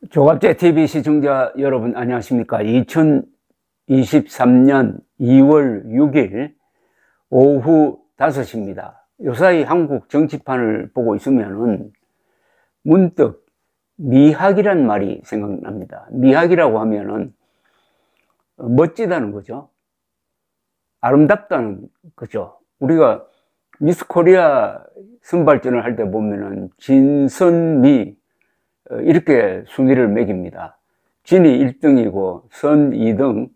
조갑제 TV 시청자 여러분 안녕하십니까? 2023년 2월 6일 오후 5시입니다. 요사이 한국 정치판을 보고 있으면은 문득 미학이란 말이 생각납니다. 미학이라고 하면은 멋지다는 거죠. 아름답다는 거죠. 우리가 미스 코리아 선발전을 할 때 보면은 진선미 이렇게 순위를 매깁니다. 진이 1등이고 선 2등,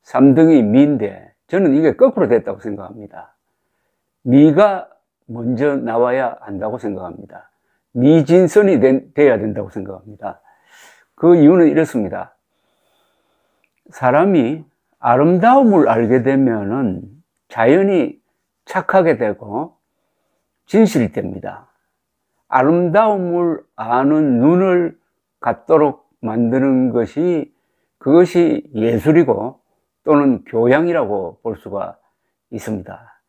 3등이 미인데 저는 이게 거꾸로 됐다고 생각합니다. 미가 먼저 나와야 한다고 생각합니다. 미진선이 돼야 된다고 생각합니다. 그 이유는 이렇습니다. 사람이 아름다움을 알게 되면은 자연히 착하게 되고 진실이 됩니다. 아름다움을 아는 눈을 갖도록 만드는 것이 그것이 예술이고 또는 교양이라고 볼 수가 있습니다.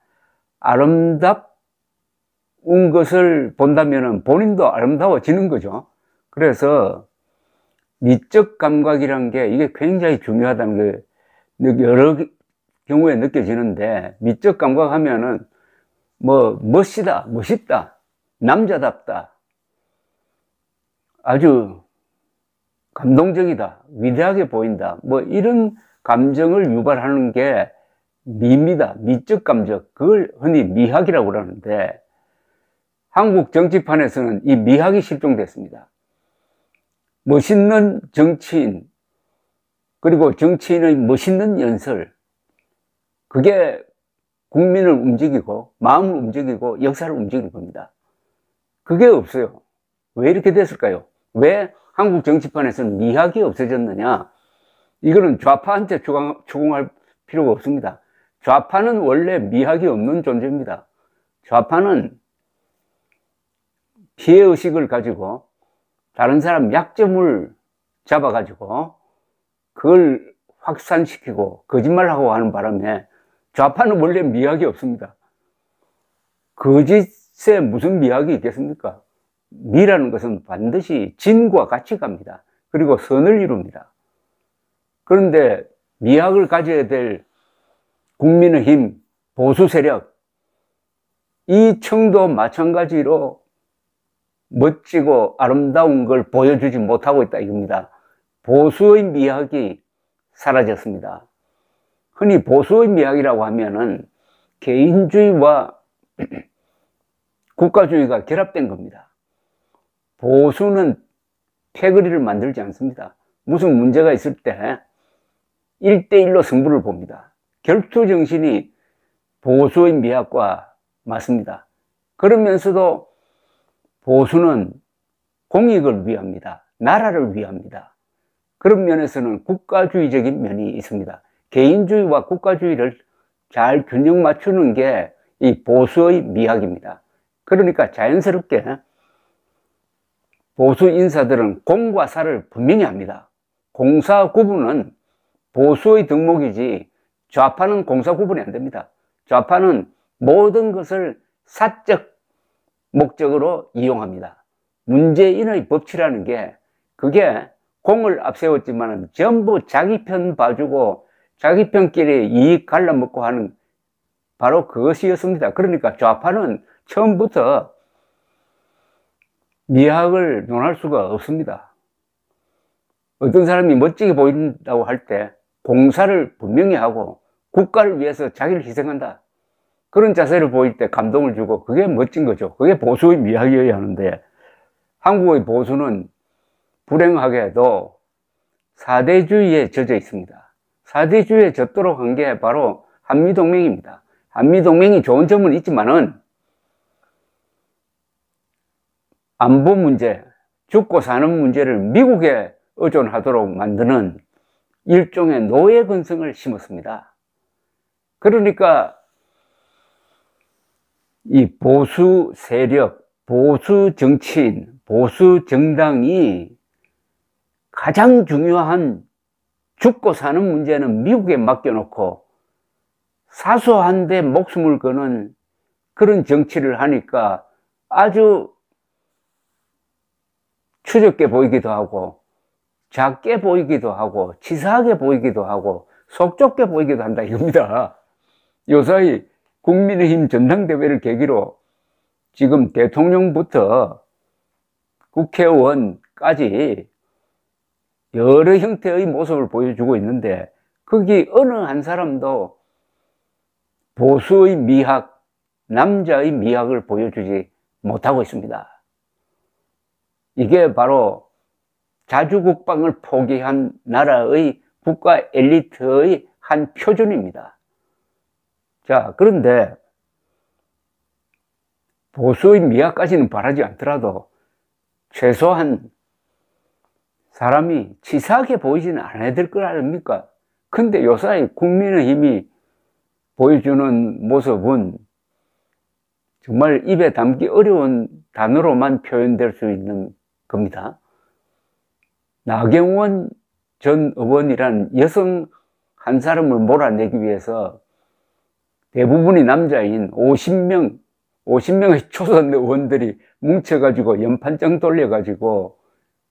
아름다운 것을 본다면 본인도 아름다워지는 거죠. 그래서 미적 감각이란 게 이게 굉장히 중요하다는 게 여러 경우에 느껴지는데, 미적 감각 하면은 뭐 멋지다, 멋있다, 남자답다, 아주 감동적이다, 위대하게 보인다, 뭐 이런 감정을 유발하는 게 미입니다. 미적 감정. 그걸 흔히 미학이라고 그러는데, 한국 정치판에서는 이 미학이 실종됐습니다. 멋있는 정치인, 그리고 정치인의 멋있는 연설, 그게 국민을 움직이고 마음을 움직이고 역사를 움직일 겁니다. 그게 없어요. 왜 이렇게 됐을까요? 왜 한국 정치판에서는 미학이 없어졌느냐? 이거는 좌파한테 추궁할 필요가 없습니다. 좌파는 원래 미학이 없는 존재입니다. 좌파는 피해의식을 가지고 다른 사람 약점을 잡아가지고 그걸 확산시키고 거짓말하고 하는 바람에 좌파는 원래 미학이 없습니다. 거짓에 무슨 미학이 있겠습니까? 미라는 것은 반드시 진과 같이 갑니다. 그리고 선을 이룹니다. 그런데 미학을 가져야 될 국민의힘, 보수 세력, 이 층도 마찬가지로 멋지고 아름다운 걸 보여주지 못하고 있다 이겁니다. 보수의 미학이 사라졌습니다. 흔히 보수의 미학이라고 하면은 개인주의와 국가주의가 결합된 겁니다. 보수는 패거리를 만들지 않습니다. 무슨 문제가 있을 때 1대1로 승부를 봅니다. 결투 정신이 보수의 미학과 맞습니다. 그러면서도 보수는 공익을 위합니다. 나라를 위합니다. 그런 면에서는 국가주의적인 면이 있습니다. 개인주의와 국가주의를 잘 균형 맞추는 게 이 보수의 미학입니다. 그러니까 자연스럽게 보수 인사들은 공과 사를 분명히 합니다. 공사 구분은 보수의 덕목이지 좌파는 공사 구분이 안 됩니다. 좌파는 모든 것을 사적 목적으로 이용합니다. 문재인의 법치라는 게 그게 공을 앞세웠지만 전부 자기 편 봐주고 자기 편끼리 이익 갈라먹고 하는 바로 그것이었습니다. 그러니까 좌파는 처음부터 미학을 논할 수가 없습니다. 어떤 사람이 멋지게 보인다고 할 때 공사를 분명히 하고 국가를 위해서 자기를 희생한다, 그런 자세를 보일 때 감동을 주고 그게 멋진 거죠. 그게 보수의 미학이어야 하는데, 한국의 보수는 불행하게도 사대주의에 젖어 있습니다. 사대주의에 젖도록 한 게 바로 한미동맹입니다. 한미동맹이 좋은 점은 있지만은 안보 문제, 죽고 사는 문제를 미국에 의존하도록 만드는 일종의 노예 근성을 심었습니다. 그러니까 이 보수 세력, 보수 정치인, 보수 정당이 가장 중요한 죽고 사는 문제는 미국에 맡겨놓고 사소한데 목숨을 거는 그런 정치를 하니까 아주 추적게 보이기도 하고 작게 보이기도 하고 치사하게 보이기도 하고 속 좁게 보이기도 한다 이겁니다. 요사이 국민의힘 전당대회를 계기로 지금 대통령부터 국회의원까지 여러 형태의 모습을 보여주고 있는데 거기 어느 한 사람도 보수의 미학, 남자의 미학을 보여주지 못하고 있습니다. 이게 바로 자주국방을 포기한 나라의 국가 엘리트의 한 표준입니다. 자, 그런데 보수의 미학까지는 바라지 않더라도 최소한 사람이 치사하게 보이지는 않아야 될 걸 아닙니까? 근데 요사이 국민의힘이 보여주는 모습은 정말 입에 담기 어려운 단어로만 표현될 수 있는 겁니다. 나경원 전 의원이란 여성 한 사람을 몰아내기 위해서 대부분이 남자인 50명의 초선 의원들이 뭉쳐가지고 연판장 돌려가지고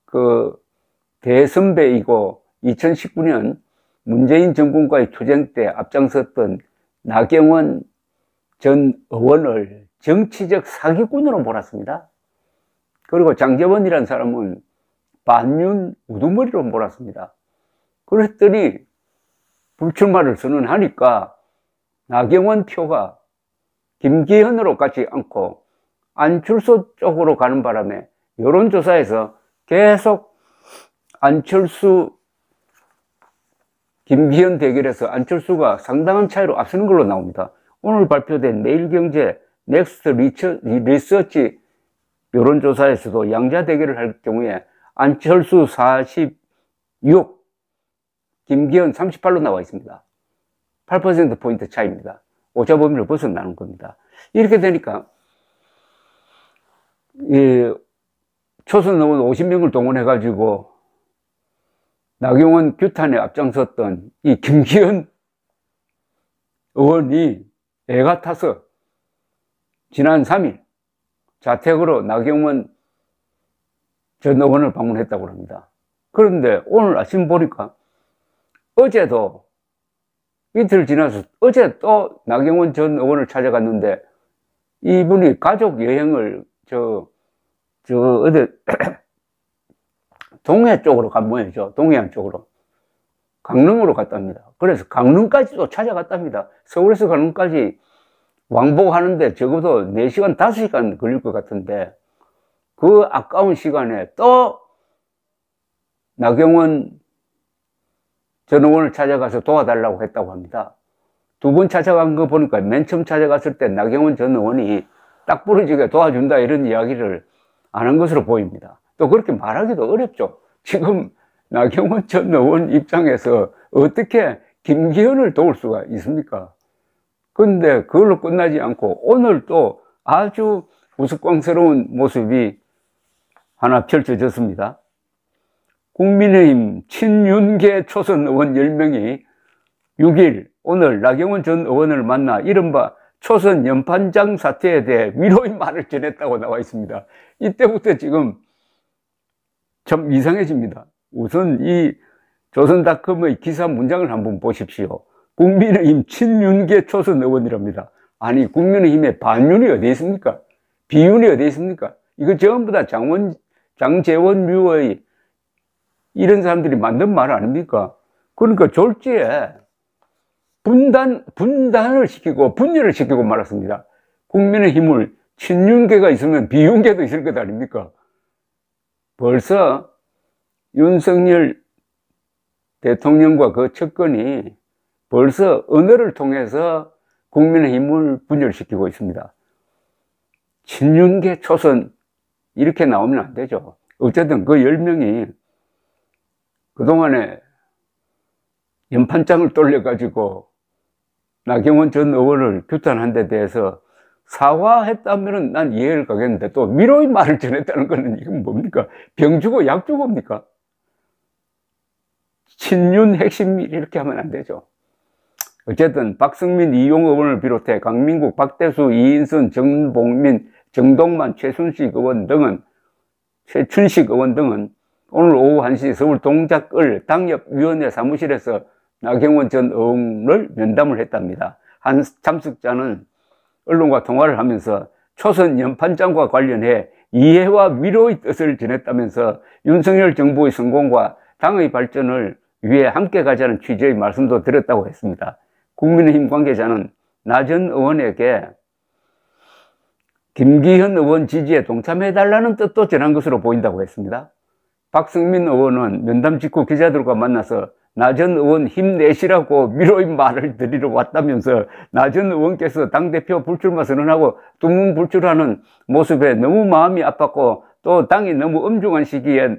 그 대선배이고 2019년 문재인 정권과의 투쟁 때 앞장섰던 나경원 전 의원을 정치적 사기꾼으로 몰았습니다. 그리고 장제원이라는 사람은 반윤 우두머리로 몰았습니다. 그랬더니 불출마를 선언하니까 나경원 표가 김기현으로 가지 않고 안철수 쪽으로 가는 바람에 여론조사에서 계속 안철수 김기현 대결에서 안철수가 상당한 차이로 앞서는 걸로 나옵니다. 오늘 발표된 매일경제 넥스트 리서치 여론조사에서도 양자 대결을 할 경우에 안철수 46, 김기현 38로 나와 있습니다. 8%포인트 차이입니다. 오차범위를 벗어나는 겁니다. 이렇게 되니까 초선 의원 50명을 동원해가지고 나경원 규탄에 앞장섰던 이 김기현 의원이 애가 타서 지난 3일 자택으로 나경원 전 의원을 방문했다고 합니다. 그런데 오늘 아침 보니까 어제도 이틀 지나서 어제 또 나경원 전 의원을 찾아갔는데 이분이 가족 여행을 어디 동해 쪽으로 간 모양이죠. 동해안 쪽으로. 강릉으로 갔답니다. 그래서 강릉까지도 찾아갔답니다. 서울에서 강릉까지 왕복하는데 적어도 4시간, 5시간 걸릴 것 같은데 그 아까운 시간에 또 나경원 전 의원을 찾아가서 도와달라고 했다고 합니다. 2번 찾아간 거 보니까 맨 처음 찾아갔을 때 나경원 전 의원이 딱 부러지게 도와준다 이런 이야기를 안 한 것으로 보입니다. 또 그렇게 말하기도 어렵죠. 지금 나경원 전 의원 입장에서 어떻게 김기현을 도울 수가 있습니까? 근데 그걸로 끝나지 않고 오늘 또 아주 우스꽝스러운 모습이 하나 펼쳐졌습니다. 국민의힘 친윤계 초선 의원 10명이 6일 오늘 나경원 전 의원을 만나 이른바 초선 연판장 사태에 대해 위로의 말을 전했다고 나와 있습니다. 이때부터 지금 좀 이상해집니다. 우선 이 조선닷컴의 기사 문장을 한번 보십시오. 국민의힘 친윤계 초선 의원이랍니다. 아니 국민의힘에 반윤이 어디 있습니까? 비윤이 어디 있습니까? 이거 전부 다 장제원류의 이런 사람들이 만든 말 아닙니까? 그러니까 졸지에 분단을 시키고 분열을 시키고 말았습니다. 국민의힘을 친윤계가 있으면 비윤계도 있을 것 아닙니까? 벌써 윤석열 대통령과 그 측근이 벌써 언어를 통해서 국민의힘을 분열시키고 있습니다. 친윤계 초선 이렇게 나오면 안 되죠. 어쨌든 그 10명이 그동안에 연판장을 돌려가지고 나경원 전 의원을 규탄한 데 대해서 사과했다면 난 이해를 가겠는데 또 위로의 말을 전했다는 거는 이건 뭡니까? 병 주고 약 주고입니까? 친윤 핵심 이렇게 하면 안 되죠. 어쨌든 박승민, 이용 의원을 비롯해 강민국, 박대수, 이인선, 정봉민, 정동만, 최순식 의원 등은 최춘식 의원 등은 오늘 오후 1시 서울 동작을 당협위원회 사무실에서 나경원 전 의원을 면담을 했답니다. 한 참석자는 언론과 통화를 하면서 초선 연판장과 관련해 이해와 위로의 뜻을 전했다면서 윤석열 정부의 성공과 당의 발전을 위해 함께 가자는 취지의 말씀도 드렸다고 했습니다. 국민의힘 관계자는 나 전 의원에게 김기현 의원 지지에 동참해달라는 뜻도 전한 것으로 보인다고 했습니다. 박성민 의원은 면담 직후 기자들과 만나서 나 전 의원 힘내시라고 위로의 말을 드리러 왔다면서 나 전 의원께서 당대표 불출마 선언하고 둥문 불출하는 모습에 너무 마음이 아팠고 또 당이 너무 엄중한 시기에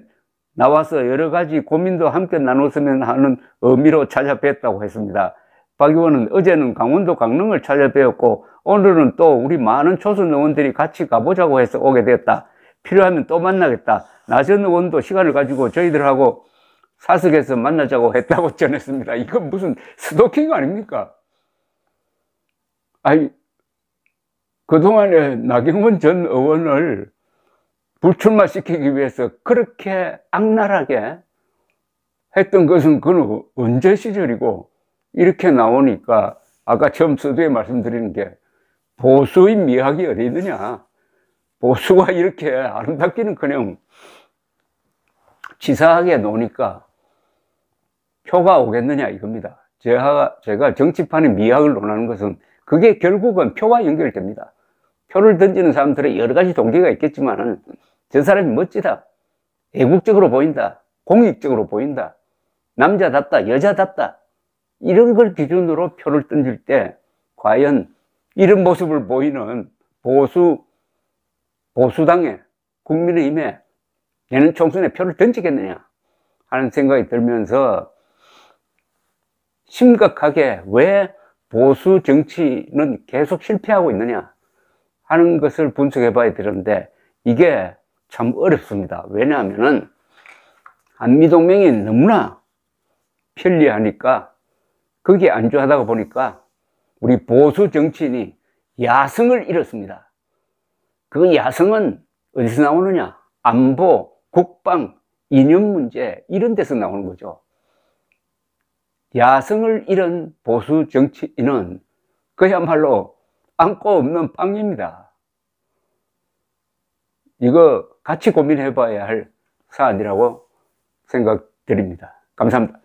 나와서 여러 가지 고민도 함께 나눴으면 하는 의미로 찾아뵙었다고 했습니다. 박 의원은 어제는 강원도 강릉을 찾아뵈었고 오늘은 또 우리 많은 초선 의원들이 같이 가보자고 해서 오게 되었다. 필요하면 또 만나겠다. 나 전 의원도 시간을 가지고 저희들하고 사석에서 만나자고 했다고 전했습니다. 이건 무슨 스토킹 아닙니까? 아니, 그동안에 나경원 전 의원을 불출마시키기 위해서 그렇게 악랄하게 했던 것은 그는 언제 시절이고, 이렇게 나오니까 아까 처음 서두에 말씀드리는 게 보수의 미학이 어디 있느냐. 보수가 이렇게 아름답기는커녕 치사하게 노니까 표가 오겠느냐 이겁니다. 제가 정치판의 미학을 논하는 것은 그게 결국은 표와 연결됩니다. 표를 던지는 사람들의 여러 가지 동기가 있겠지만 저 사람이 멋지다, 애국적으로 보인다, 공익적으로 보인다, 남자답다, 여자답다, 이런 걸 기준으로 표를 던질 때 과연 이런 모습을 보이는 보수당에, 국민의힘에 내년 총선에 표를 던지겠느냐 하는 생각이 들면서 심각하게 왜 보수 정치는 계속 실패하고 있느냐 하는 것을 분석해 봐야 되는데 이게 참 어렵습니다. 왜냐하면은 한미동맹이 너무나 편리하니까 그게 안주하다가 보니까 우리 보수 정치인이 야성을 잃었습니다. 그 야성은 어디서 나오느냐? 안보, 국방, 이념 문제 이런 데서 나오는 거죠. 야성을 잃은 보수 정치인은 그야말로 안고 없는 빵입니다. 이거 같이 고민해 봐야 할 사안이라고 생각드립니다. 감사합니다.